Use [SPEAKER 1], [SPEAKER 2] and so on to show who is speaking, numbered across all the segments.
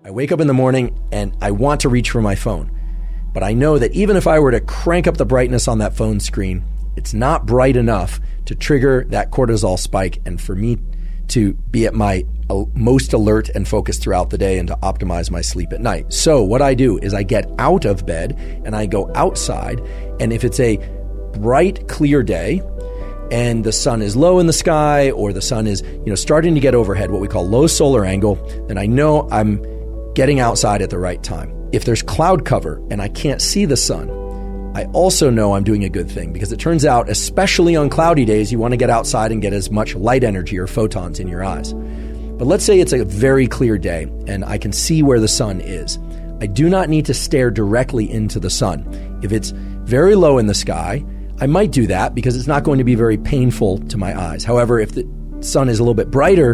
[SPEAKER 1] I wake up in the morning and I want to reach for my phone. But I know that even if I were to crank up the brightness on that phone screen, it's not bright enough to trigger that cortisol spike and for me to be at my most alert and focused throughout the day and to optimize my sleep at night. So what I do is I get out of bed and I go outside. And if it's a bright, clear day and the sun is low in the sky or the sun is, starting to get overhead, what we call low solar angle, then I know I'm getting outside at the right time. If there's cloud cover and I can't see the sun, I also know I'm doing a good thing because it turns out, especially on cloudy days, you want to get outside and get as much light energy or photons in your eyes. But let's say it's a very clear day and I can see where the sun is. I do not need to stare directly into the sun. If it's very low in the sky, I might do that because it's not going to be very painful to my eyes. However, if the sun is a little bit brighter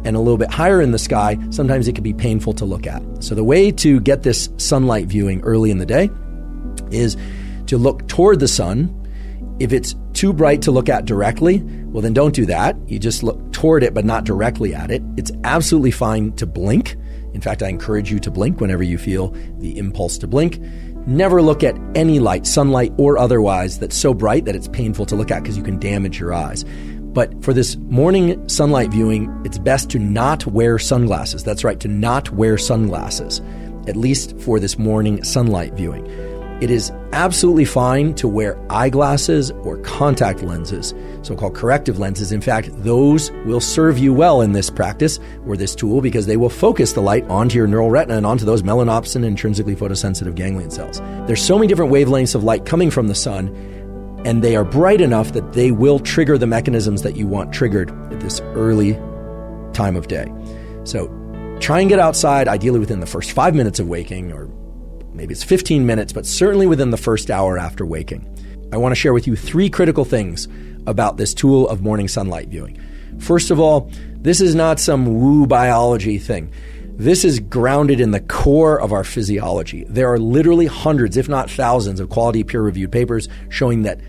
[SPEAKER 1] and a little bit higher in the sky, sometimes it can be painful to look at. So the way to get this sunlight viewing early in the day is to look toward the sun. If it's too bright to look at directly, well, then don't do that. You just look toward it, but not directly at it. It's absolutely fine to blink. In fact, I encourage you to blink whenever you feel the impulse to blink. Never look at any light, sunlight or otherwise, that's so bright that it's painful to look at because you can damage your eyes. But for this morning sunlight viewing, it's best to not wear sunglasses. That's right, to not wear sunglasses, at least for this morning sunlight viewing. It is absolutely fine to wear eyeglasses or contact lenses, so-called corrective lenses. In fact, those will serve you well in this practice or this tool because they will focus the light onto your neural retina and onto those melanopsin intrinsically photosensitive ganglion cells. There's so many different wavelengths of light coming from the sun, and they are bright enough that they will trigger the mechanisms that you want triggered at this early time of day. So try and get outside, ideally within the first 5 minutes of waking, or maybe it's 15 minutes, but certainly within the first hour after waking. I want to share with you 3 critical things about this tool of morning sunlight viewing. First of all, this is not some woo biology thing. This is grounded in the core of our physiology. There are literally hundreds, if not thousands, of quality peer-reviewed papers showing that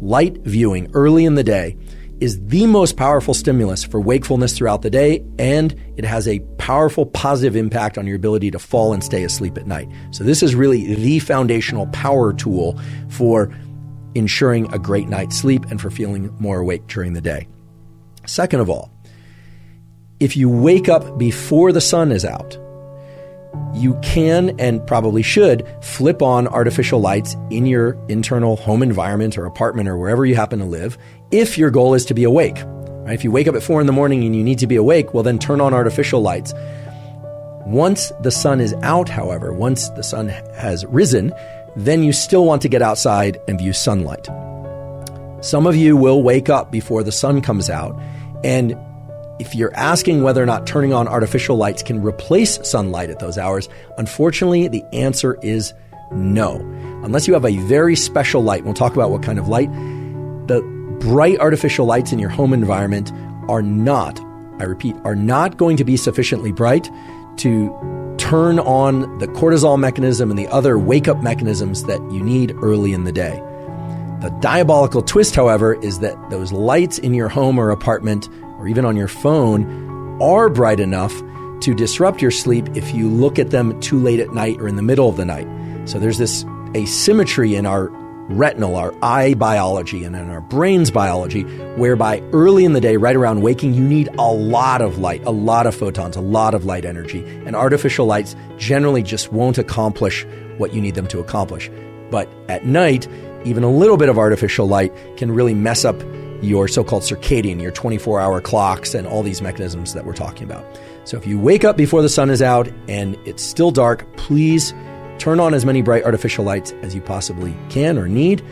[SPEAKER 1] light viewing early in the day is the most powerful stimulus for wakefulness throughout the day, and it has a powerful positive impact on your ability to fall and stay asleep at night. So this is really the foundational power tool for ensuring a great night's sleep and for feeling more awake during the day. Second of all, if you wake up before the sun is out, you can and probably should flip on artificial lights in your internal home environment or apartment or wherever you happen to live if your goal is to be awake. Right? If you wake up at 4 a.m. and you need to be awake, well then turn on artificial lights. Once the sun is out, however, once the sun has risen, then you still want to get outside and view sunlight. Some of you will wake up before the sun comes out, and if you're asking whether or not turning on artificial lights can replace sunlight at those hours, unfortunately, the answer is no. Unless you have a very special light, we'll talk about what kind of light, the bright artificial lights in your home environment are not, I repeat, are not going to be sufficiently bright to turn on the cortisol mechanism and the other wake-up mechanisms that you need early in the day. The diabolical twist, however, is that those lights in your home or apartment or even on your phone are bright enough to disrupt your sleep if you look at them too late at night or in the middle of the night. So there's this asymmetry in our retinal, our eye biology, and in our brain's biology, whereby early in the day, right around waking, you need a lot of light, a lot of photons, a lot of light energy. And artificial lights generally just won't accomplish what you need them to accomplish. But at night, even a little bit of artificial light can really mess up your so-called circadian, your 24-hour clocks, and all these mechanisms that we're talking about. So if you wake up before the sun is out and it's still dark, please turn on as many bright artificial lights as you possibly can or need,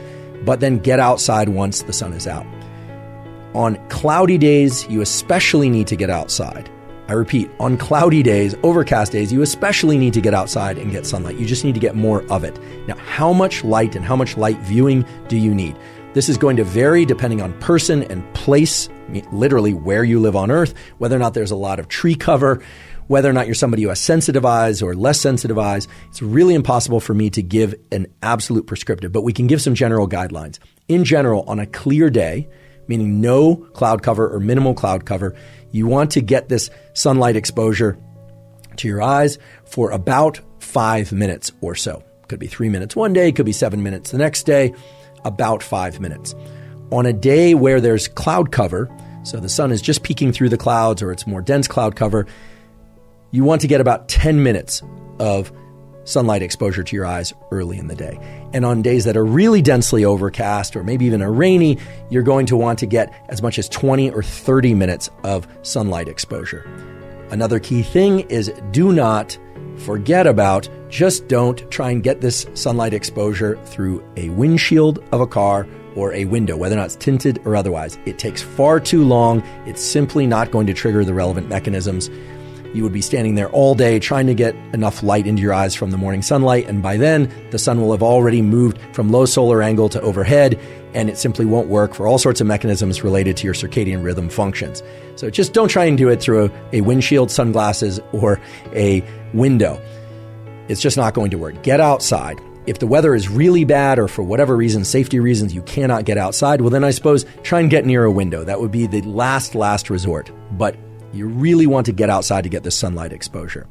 [SPEAKER 1] but then get outside once the sun is out. On cloudy days, you especially need to get outside. I repeat, on cloudy days, overcast days, you especially need to get outside and get sunlight. You just need to get more of it. Now, how much light and how much light viewing do you need? This is going to vary depending on person and place, literally where you live on Earth, whether or not there's a lot of tree cover, whether or not you're somebody who has sensitive eyes or less sensitive eyes. It's really impossible for me to give an absolute prescriptive, but we can give some general guidelines. In general, on a clear day, meaning no cloud cover or minimal cloud cover, you want to get this sunlight exposure to your eyes for about 5 minutes or so. Could be 3 minutes one day, could be 7 minutes the next day, about 5 minutes. On a day where there's cloud cover, so the sun is just peeking through the clouds or it's more dense cloud cover, you want to get about 10 minutes of sunlight exposure to your eyes early in the day. And on days that are really densely overcast or maybe even rainy, you're going to want to get as much as 20 or 30 minutes of sunlight exposure. Another key thing is do not forget about, just don't try and get this sunlight exposure through a windshield of a car or a window, whether or not it's tinted or otherwise. It takes far too long. It's simply not going to trigger the relevant mechanisms. You would be standing there all day trying to get enough light into your eyes from the morning sunlight, and by then, the sun will have already moved from low solar angle to overhead, and it simply won't work for all sorts of mechanisms related to your circadian rhythm functions. So just don't try and do it through a windshield, sunglasses, or a window. It's just not going to work. Get outside. If the weather is really bad or for whatever reason, safety reasons, you cannot get outside, well then I suppose try and get near a window. That would be the last resort. But you really want to get outside to get the sunlight exposure.